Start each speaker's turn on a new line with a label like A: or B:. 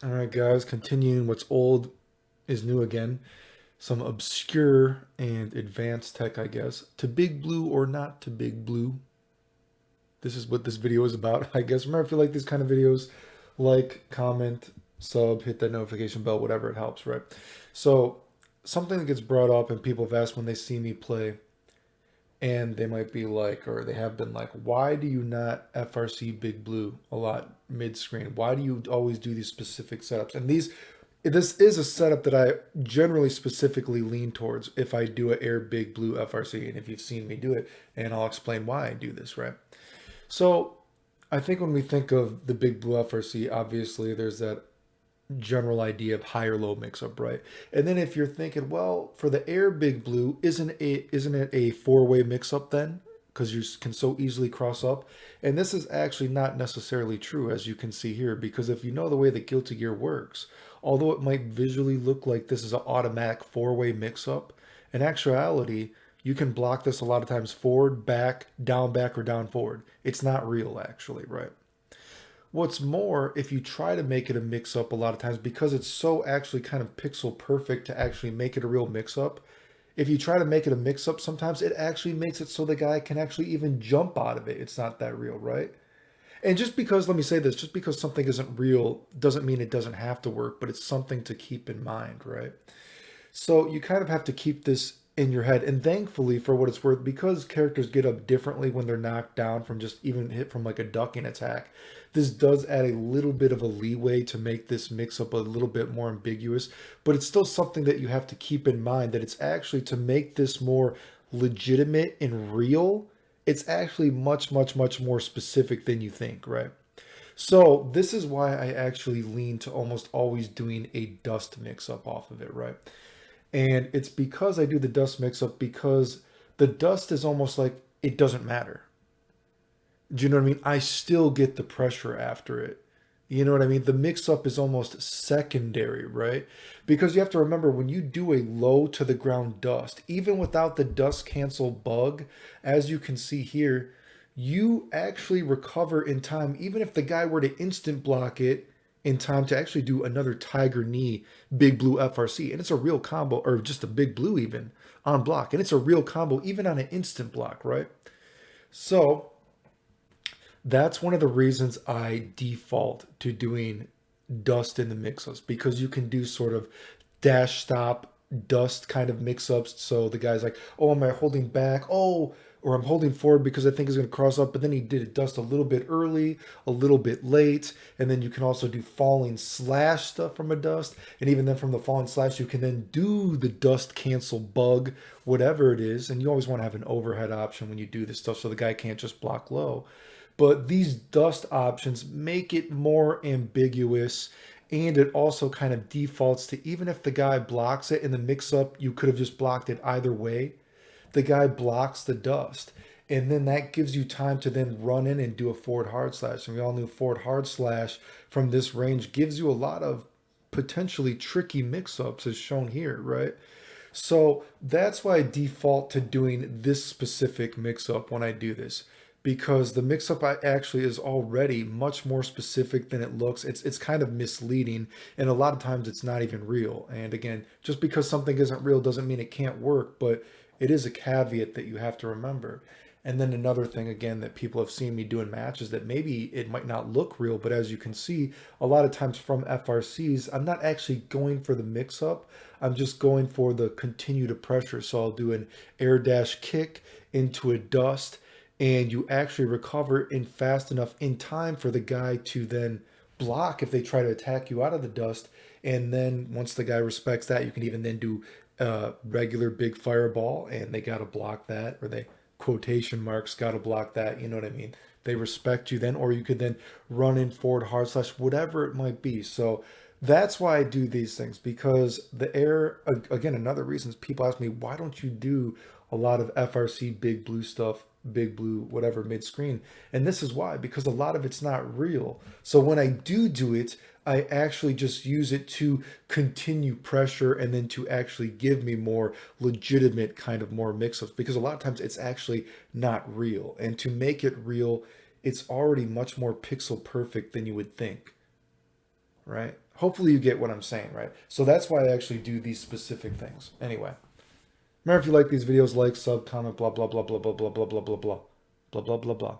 A: All right, guys, continuing what's old is new again. Some obscure and advanced tech, I guess. To Big Blue or not to Big Blue. This is what this video is about, I guess. Remember, if you like these kind of videos, like, comment, sub, hit that notification bell, whatever it helps, right? So, something that gets brought up and people have asked when they see me play, and they might be like, or they have been like, why do you not FRC Big Blue a lot mid screen? Why do you always do these specific setups? And this is a setup that I generally specifically lean towards if I do an air Big Blue FRC, and if you've seen me do it, and I'll explain why I do this, right? So I think when we think of the Big Blue FRC, obviously there's that general idea of high or low mix-up, right? And then if you're thinking, well, for the air Big Blue, isn't it a four-way mix-up then? Because you can so easily cross up. And this is actually not necessarily true, as you can see here, because if you know the way that Guilty Gear works, although it might visually look like this is an automatic four-way mix-up, in actuality, you can block this a lot of times forward, back, or down, forward. It's not real, actually, right? What's more, if you try to make it a mix up a lot of times, because it's so actually kind of pixel perfect to actually make it a real mix up, if you try to make it a mix up, sometimes it actually makes it so the guy can actually even jump out of it. It's not that real, right? And just because, let me say this, just because something isn't real doesn't mean it doesn't have to work, but it's something to keep in mind, right? So you kind of have to keep this in your head. And thankfully, for what it's worth, because characters get up differently when they're knocked down from just even hit from like a ducking attack, this does add a little bit of a leeway to make this mix up a little bit more ambiguous. But it's still something that you have to keep in mind that it's actually to make this more legitimate and real. It's actually much more specific than you think, right? So this is why I actually lean to almost always doing a dust mix up off of it, right? And it's because I do the dust mix up because the dust is almost like it doesn't matter. Do you know what I mean? I still get the pressure after it. You know what I mean? The mix up is almost secondary, right? Because you have to remember when you do a low to the ground dust, even without the dust cancel bug, as you can see here, you actually recover in time, even if the guy were to instant block it in time to actually do another Tiger Knee Big Blue FRC. And it's a real combo, or just a Big Blue even on block. And it's a real combo even on an instant block, right? So that's one of the reasons I default to doing dust in the mix-ups, because you can do sort of dash stop dust kind of mix-ups. So the guy's like, oh, am I holding back? Oh, or I'm holding forward because I think he's going to cross up, but then he did it dust a little bit early, a little bit late, and then you can also do falling slash stuff from a dust, and even then from the falling slash you can then do the dust cancel bug, whatever it is, and you always want to have an overhead option when you do this stuff so the guy can't just block low. But these dust options make it more ambiguous, and it also kind of defaults to even if the guy blocks it in the mix up, you could have just blocked it either way. The guy blocks the dust. And then that gives you time to then run in and do a forward hard slash. And we all knew forward hard slash from this range gives you a lot of potentially tricky mix ups, as shown here, right? So that's why I default to doing this specific mix up when I do this, because the mix up I actually is already much more specific than it looks. It's kind of misleading, and a lot of times it's not even real. And again, just because something isn't real doesn't mean it can't work, but it is a caveat that you have to remember. And then another thing again that people have seen me do in matches that maybe it might not look real, but as you can see, a lot of times from FRCs, I'm not actually going for the mix up. I'm just going for the continue to pressure. So I'll do an air dash kick into a dust, and you actually recover in fast enough in time for the guy to then block if they try to attack you out of the dust. And then once the guy respects that, you can even then do regular big fireball, and they got to block that, or they quotation marks got to block that. You know what I mean? They respect you then, or you could then run in forward hard slash, whatever it might be. So that's why I do these things, because the air, again, another reason is people ask me, why don't you do a lot of FRC Big Blue stuff, Big Blue, whatever, mid screen? And this is why, because a lot of it's not real. So when I do it, I actually just use it to continue pressure and then to actually give me more legitimate kind of more mix-ups, because a lot of times it's actually not real. And to make it real, it's already much more pixel perfect than you would think. right? Hopefully you get what I'm saying, right? So that's why I actually do these specific things. Anyway, remember, if you like these videos, like, sub, comment, blah, blah, blah, blah, blah, blah, blah, blah, blah, blah, blah, blah, blah, blah.